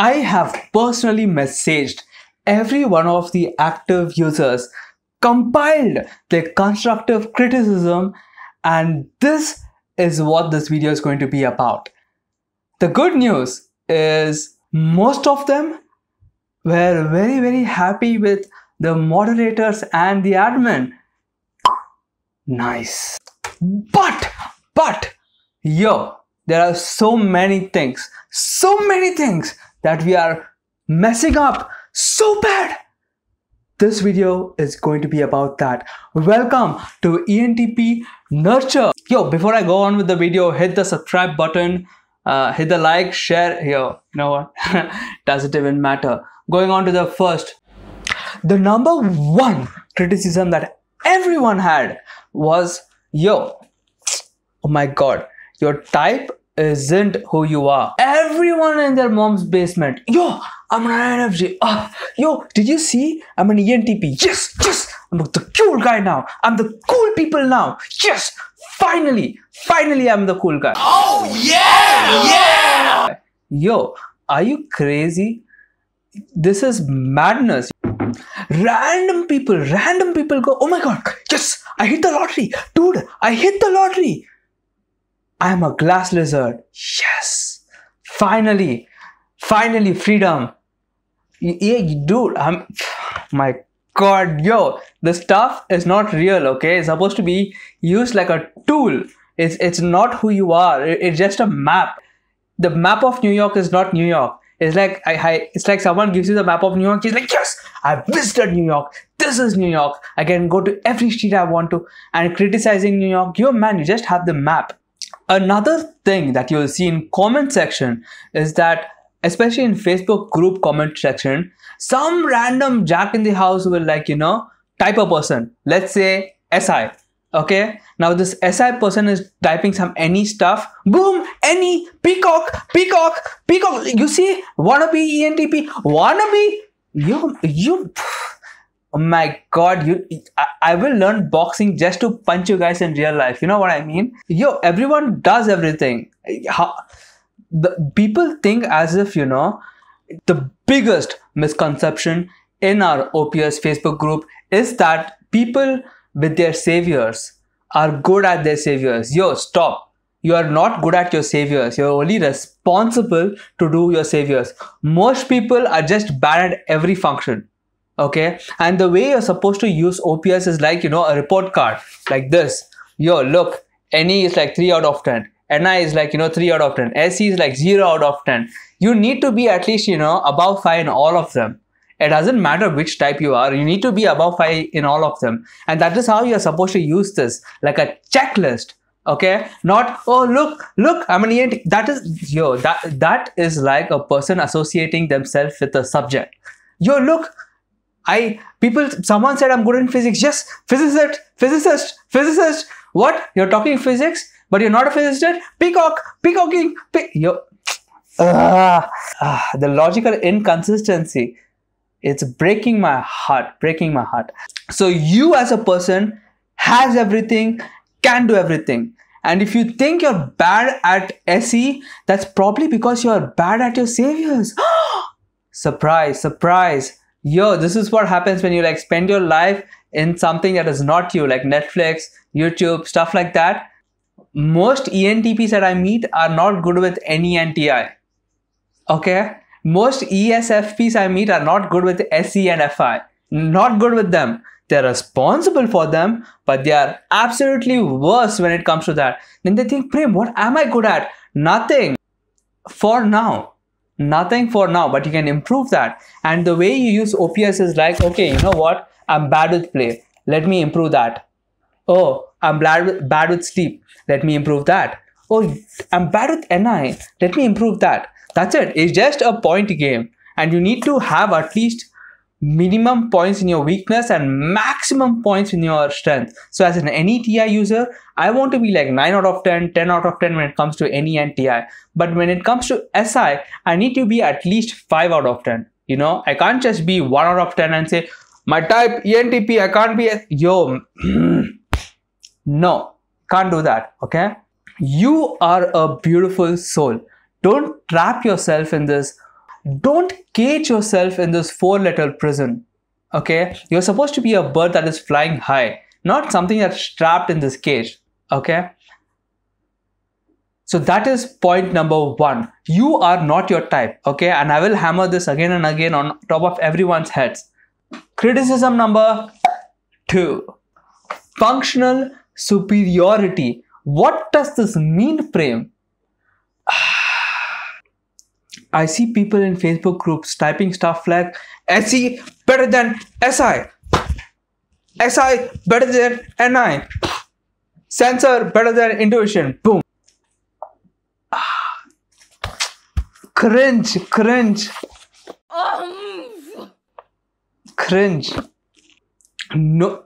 I have personally messaged every one of the active users, compiled their constructive criticism, and this is what this video is going to be about. The good news is most of them were very happy with the moderators and the admin. Nice. But, yo, there are so many things that we are messing up so bad. This video is going to be about that. Welcome to ENTP Nurture. Yo, before I go on with the video, hit the subscribe button, hit the like, share. Yo, you know what? Doesn't even matter. Going on to the first. The number one criticism that everyone had was, yo, oh my god, your type isn't who you are. Everyone in their mom's basement. Yo, I'm an INFJ. Yo, did you see? I'm an ENTP. Yes. I'm the cool guy now. I'm the cool people now. Yes, finally I'm the cool guy. Oh yeah. Yo, are you crazy? This is madness. Random people go, oh my god, yes, I hit the lottery. Dude, I hit the lottery. I am a glass lizard. Yes. Finally, freedom. Yeah, dude, my god, yo, the stuff is not real, okay? It's supposed to be used like a tool. It's not who you are. It's just a map. The map of New York is not New York. It's like it's like someone gives you the map of New York. He's like, yes, I've visited New York. This is New York. I can go to every street I want to. And criticizing New York, yo man, you just have the map. Another thing that you'll see in comment section is that, especially in Facebook group comment section, some random jack in the house will, like, you know, type a person. Let's say SI. Okay, now this SI person is typing some any stuff. Boom, any peacock. You see, wannabe ENTP, wannabe. You. Oh my god, I will learn boxing just to punch you guys in real life. You know what I mean? Yo, everyone does everything. The people think as if, you know, the biggest misconception in our OPS Facebook group is that people with their saviors are good at their saviors. Yo, stop. You are not good at your saviors. You're only responsible to do your saviors. Most people are just bad at every function. Okay, and the way you're supposed to use OPS is like, you know, a report card like this. Yo, look, NE is like 3 out of 10. NI is like, you know, 3 out of 10. SE is like 0 out of 10. You need to be at least, you know, above 5 in all of them. It doesn't matter which type you are. You need to be above 5 in all of them. And that is how you're supposed to use this, like a checklist. Okay, not, oh, look, I'm an ENT. That is, yo, that is like a person associating themselves with a subject. Yo, look, someone said I'm good in physics. Yes, physicist. What? You're talking physics, but you're not a physicist? Peacocking. Yo. The logical inconsistency. It's breaking my heart. So you as a person has everything, can do everything. And if you think you're bad at SE, that's probably because you're bad at your saviors. Surprise. Yo, this is what happens when you like spend your life in something that is not you, like Netflix, YouTube, stuff like that. Most ENTPs that I meet are not good with any NTI. Okay? Most ESFPs I meet are not good with SE and FI. Not good with them. They're responsible for them, but they are absolutely worse when it comes to that. Then they think, Prem, what am I good at? Nothing. For now, but you can improve that. And the way you use OPS is like, okay, you know what? I'm bad with play. Let me improve that. Oh, I'm bad with sleep. Let me improve that. Oh, I'm bad with NI. Let me improve that. That's it. It's just a point game. And you need to have at least minimum points in your weakness and maximum points in your strength. So as an NETI user, I want to be like 9 out of 10, 10 out of 10 when it comes to NE and TI. But when it comes to SI, I need to be at least 5 out of 10. You know, I can't just be 1 out of 10 and say, my type ENTP, I can't be yo. No, can't do that, okay? You are a beautiful soul. Don't trap yourself in this don't cage yourself in this 4-letter prison. Okay, you're supposed to be a bird that is flying high, not something that's trapped in this cage. Okay, so that is point number 1. You are not your type. Okay, and I will hammer this again and again on top of everyone's heads. Criticism number 2. Functional superiority. What does this mean, Prem? I see people in Facebook groups typing stuff like SE better than SI, SI better than NI, sensor better than intuition. Boom. Cringe, cringe, cringe. No,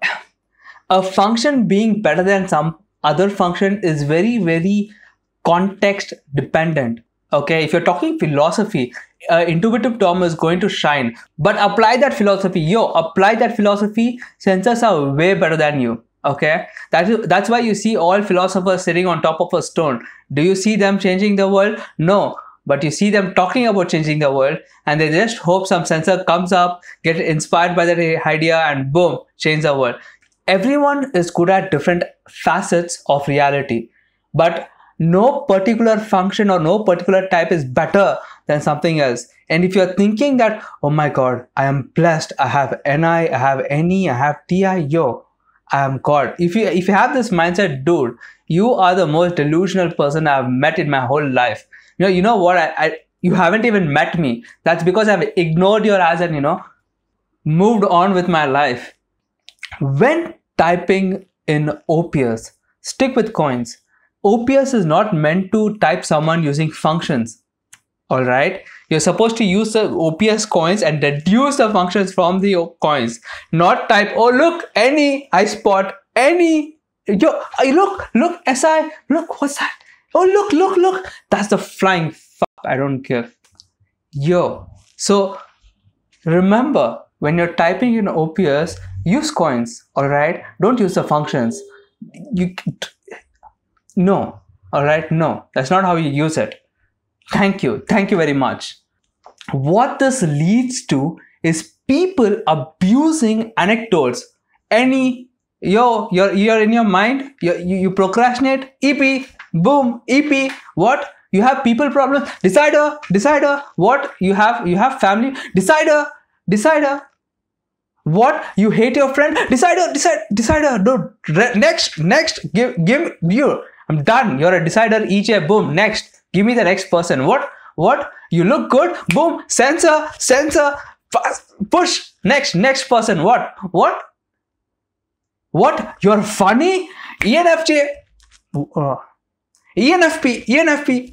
a function being better than some other function is very, very context dependent. Okay, if you're talking philosophy, intuitive term is going to shine. But apply that philosophy. Apply that philosophy. Sensors are way better than you. Okay, that's why you see all philosophers sitting on top of a stone. Do you see them changing the world? No. But you see them talking about changing the world, and they just hope some sensor comes up, get inspired by that idea, and boom, change the world. Everyone is good at different facets of reality, but no particular function or no particular type is better than something else. And if you're thinking that, oh my god, I am blessed, I have NI, I have NE, I have TI, I am God. If you have this mindset, dude, you are the most delusional person I've met in my whole life. You know what? You haven't even met me. That's because I've ignored your ass and moved on with my life. When typing in OPS, stick with coins. OPS is not meant to type someone using functions. Alright? You're supposed to use the OPS coins and deduce the functions from the coins. Not type, oh look, any, I spot, any. Look, SI, look, what's that? Oh, look. That's the flying fuck. I don't care. So remember, when you're typing in OPS, use coins, alright? Don't use the functions. No, alright? No, that's not how you use it. Thank you very much. What this leads to is people abusing anecdotes. You're in your mind, you procrastinate, EP, boom, EP, what? You have people problems, decider, what? You have family, decider, what? You hate your friend, decider, dude, next, give you, I'm done, you're a decider, EJ, boom, next, give me the next person, what? You look good, boom, sensor, push, next person, what? What? You're funny? ENFJ. ENFP.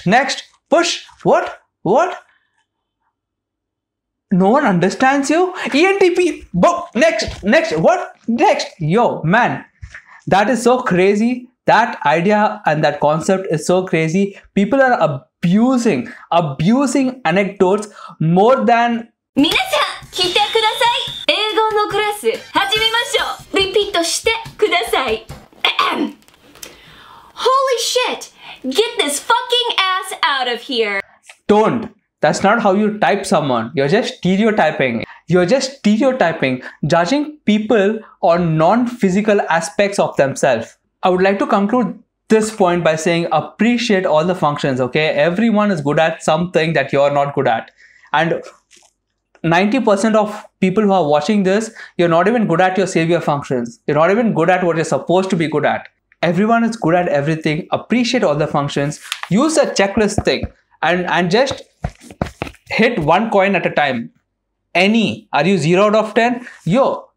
Next. Push. What? No one understands you? ENTP. Next. What? Next. Man. That is so crazy. That idea and that concept is so crazy. People are abusing anecdotes more than... 皆さん、来てください。英語のクラス、始めましょう。リピートしてください。Holy shit! Get this fucking ass out of here! Don't. That's not how you type someone. You're just stereotyping. Judging people on non-physical aspects of themselves. I would like to conclude this point by saying appreciate all the functions, okay? Everyone is good at something that you're not good at. And 90% of people who are watching this, you're not even good at your savior functions. You're not even good at what you're supposed to be good at. Everyone is good at everything. Appreciate all the functions. Use a checklist thing and just hit one coin at a time. Any, are you 0 out of 10?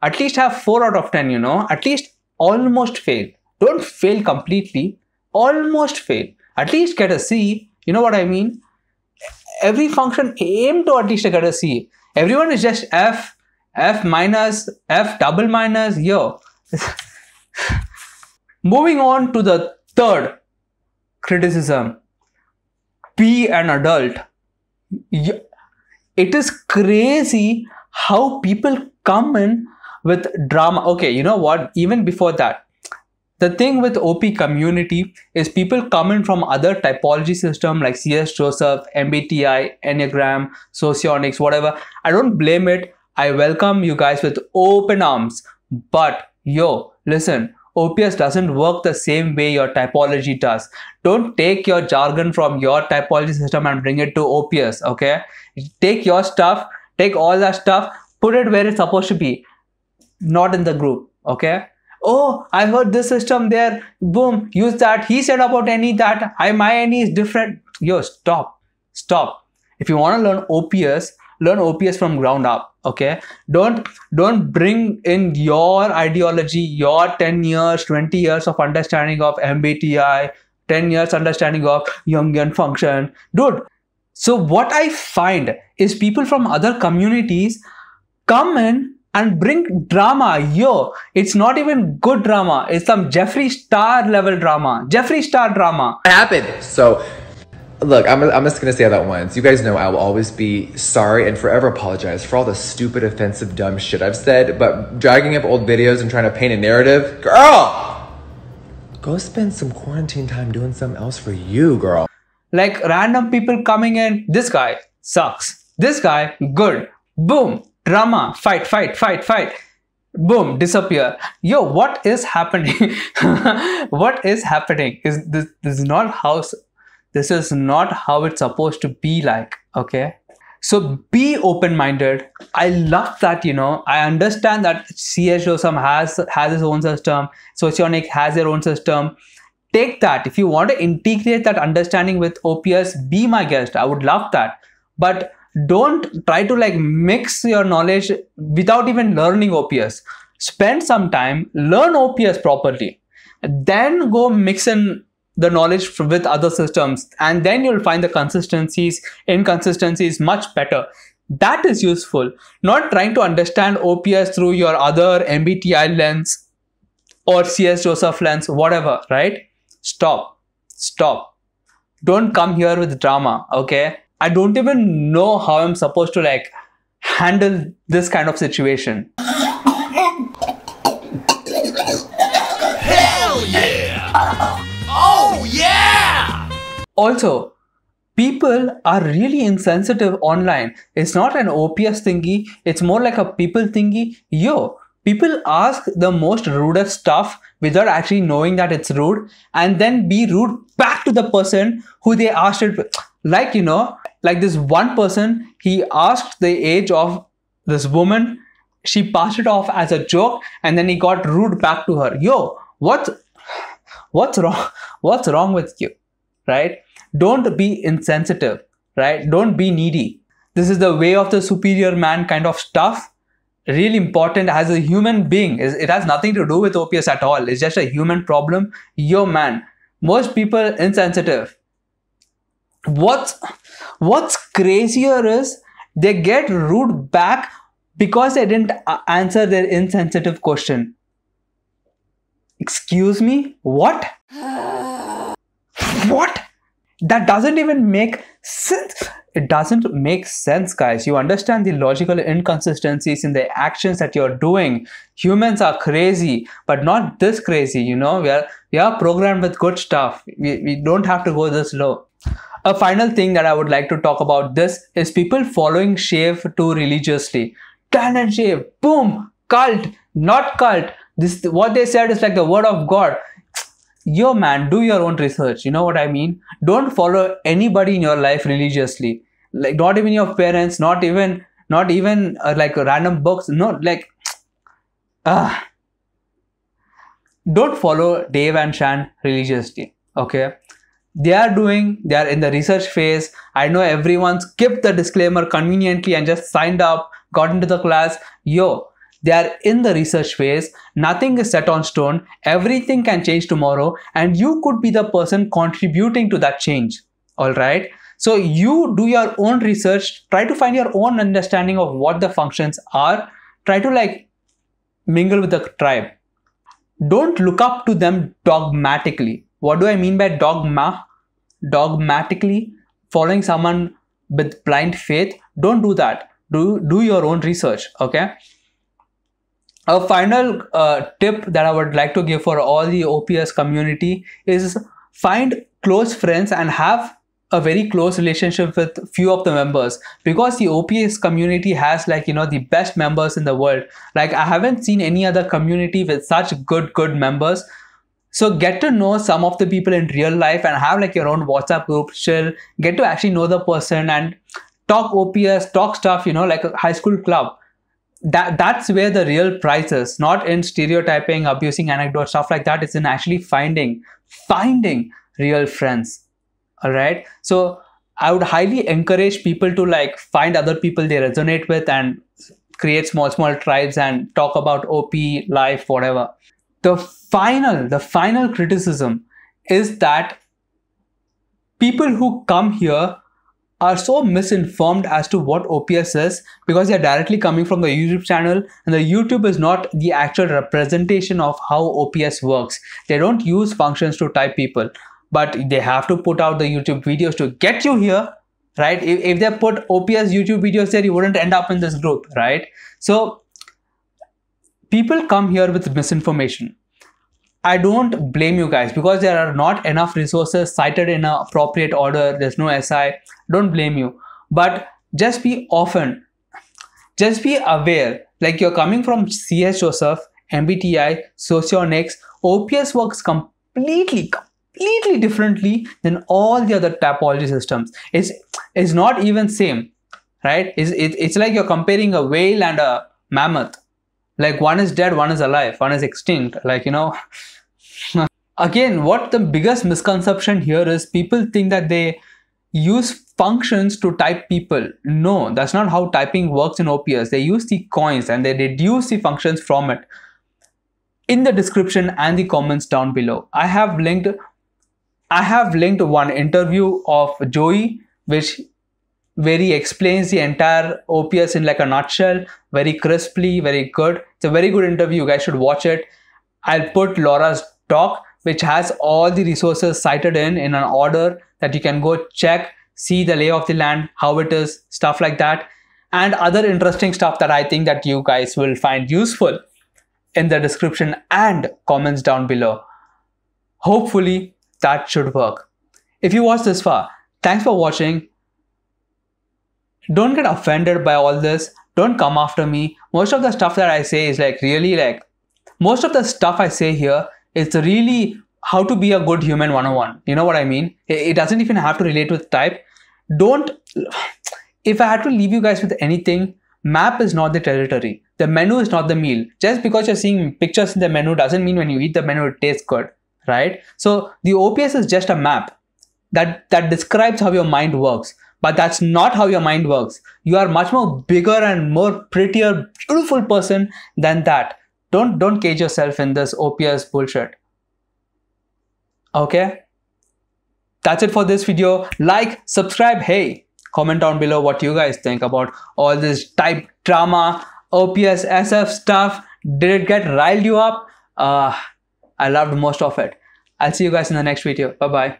At least have 4 out of 10, At least almost fail. Don't fail completely. Almost fail. At least get a C. You know what I mean? Every function aim to at least get a C. Everyone is just F minus, F double minus, Moving on to the third criticism. Be an adult. It is crazy how people come in with drama. Okay, you know what? Even before that, The thing with OP community is people coming from other typology system like CS Joseph, MBTI, Enneagram, Socionics, whatever. I don't blame it. I welcome you guys with open arms. But yo, listen, OPS doesn't work the same way your typology does. Don't take your jargon from your typology system and bring it to OPS, okay? Take your stuff, take all that stuff, put it where it's supposed to be, not in the group, okay? Oh, I heard this system there, boom, use that. He said about any that, my any is different. Yo, stop. If you want to learn OPS from ground up, okay? Don't bring in your ideology, your 10 years, 20 years of understanding of MBTI, 10 years understanding of Jungian function. Dude, so what I find is people from other communities come in and bring drama. Yo, it's not even good drama. It's some Jeffree Star level drama. Jeffree Star drama. Happened. So, look, I'm just gonna say that once. You guys know I will always be sorry and forever apologize for all the stupid, offensive, dumb shit I've said. But dragging up old videos and trying to paint a narrative, girl, go spend some quarantine time doing something else for you, girl. Like random people coming in. This guy sucks. This guy good. Boom. Drama, fight. Boom, disappear. Yo, what is happening? What is happening? This is not how it's supposed to be like, okay? So be open-minded. I love that, I understand that CS Joseph has his own system, Socionic has their own system. Take that. If you want to integrate that understanding with OPS, be my guest. I would love that. But don't try to like mix your knowledge without even learning OPS. Spend some time, learn OPS properly, then go mix in the knowledge with other systems, and then you'll find the inconsistencies much better. That is useful. Not trying to understand OPS through your other MBTI lens or CS Joseph lens, whatever, right? Stop. Don't come here with drama, okay? I don't even know how I'm supposed to like handle this kind of situation. Hell yeah! Oh yeah! Also, people are really insensitive online. It's not an OPS thingy. It's more like a people thingy. Yo, people ask the most rudest stuff without actually knowing that it's rude, and then be rude back to the person who they asked it with. Like, like this one person, he asked the age of this woman. She passed it off as a joke, and then he got rude back to her. Yo, what's wrong? What's wrong with you, right? Don't be insensitive, right? Don't be needy. This is the way of the superior man kind of stuff. Really important as a human being. It has nothing to do with OPS at all. It's just a human problem. Yo, man, most people insensitive. What's crazier is they get rude back because they didn't answer their insensitive question. Excuse me? What? What? That doesn't even make sense. It doesn't make sense, guys. You understand the logical inconsistencies in the actions that you're doing. Humans are crazy, but not this crazy, We are programmed with good stuff. We don't have to go this low. A final thing that I would like to talk about this is people following Shave too religiously. Tan and shave, boom, cult, not cult. This what they said is like the word of God. Yo, man, do your own research. You know what I mean? Don't follow anybody in your life religiously. Like not even your parents, not even like random books. No, like don't follow Dave and Shan religiously. Okay. They are in the research phase. I know everyone skipped the disclaimer conveniently and just signed up, got into the class. Yo, they are in the research phase. Nothing is set on stone. Everything can change tomorrow, and you could be the person contributing to that change. All right. So you do your own research. Try to find your own understanding of what the functions are. Try to like mingle with the tribe. Don't look up to them dogmatically. What do I mean by dogmatically? Following someone with blind faith. Don't do that. Do your own research, okay? A final tip that I would like to give for all the OPS community is find close friends and have a very close relationship with few of the members, because the OPS community has like, you know, the best members in the world. Like I haven't seen any other community with such good members. So get to know some of the people in real life and have like your own WhatsApp group, chill, get to actually know the person and talk OPS, talk stuff, you know, like a high school club. That's where the real prize is, not in stereotyping, abusing anecdotes, stuff like that. It's in actually finding real friends. All right. So I would highly encourage people to like find other people they resonate with and create small tribes and talk about OP life, whatever. The final criticism is that people who come here are so misinformed as to what OPS is, because they're directly coming from the YouTube channel, and the YouTube is not the actual representation of how OPS works. They don't use functions to type people, but they have to put out the YouTube videos to get you here, right? If they put OPS YouTube videos there, you wouldn't end up in this group, right? So people come here with misinformation. I don't blame you guys, because there are not enough resources cited in an appropriate order. There's no SI. Don't blame you. But just be aware. Like you're coming from CS Joseph, MBTI, Socionics. OPS works completely differently than all the other typology systems. It's not even same, right? It's like you're comparing a whale and a mammoth. Like one is dead, one is alive, one is extinct. Like, you know, again, what the biggest misconception here is, people think that they use functions to type people. No, that's not how typing works in OPS. They use the coins and they reduce the functions from it. In the description and the comments down below, I have linked one interview of Joey, where he explains the entire OPS in like a nutshell, very crisply, very good. It's a very good interview. You guys should watch it. I'll put Laura's talk, which has all the resources cited in an order that you can go check, see the lay of the land, how it is, stuff like that, and other interesting stuff that I think that you guys will find useful in the description and comments down below. Hopefully that should work. If you watched this far, thanks for watching. Don't get offended by all this. Don't come after me. Most of the stuff that I say is like really like, most of the stuff I say here is really how to be a good human 101. You know what I mean? It doesn't even have to relate with type. If I had to leave you guys with anything, map is not the territory. The menu is not the meal. Just because you're seeing pictures in the menu doesn't mean when you eat the menu it tastes good, right? So the OPS is just a map that describes how your mind works. But that's not how your mind works. You are much more bigger and more prettier, beautiful person than that. Don't cage yourself in this OPS bullshit. Okay? That's it for this video. Like, subscribe. Hey, comment down below what you guys think about all this type drama, OPS, SF stuff. Did it get riled you up? I loved most of it. I'll see you guys in the next video. Bye-bye.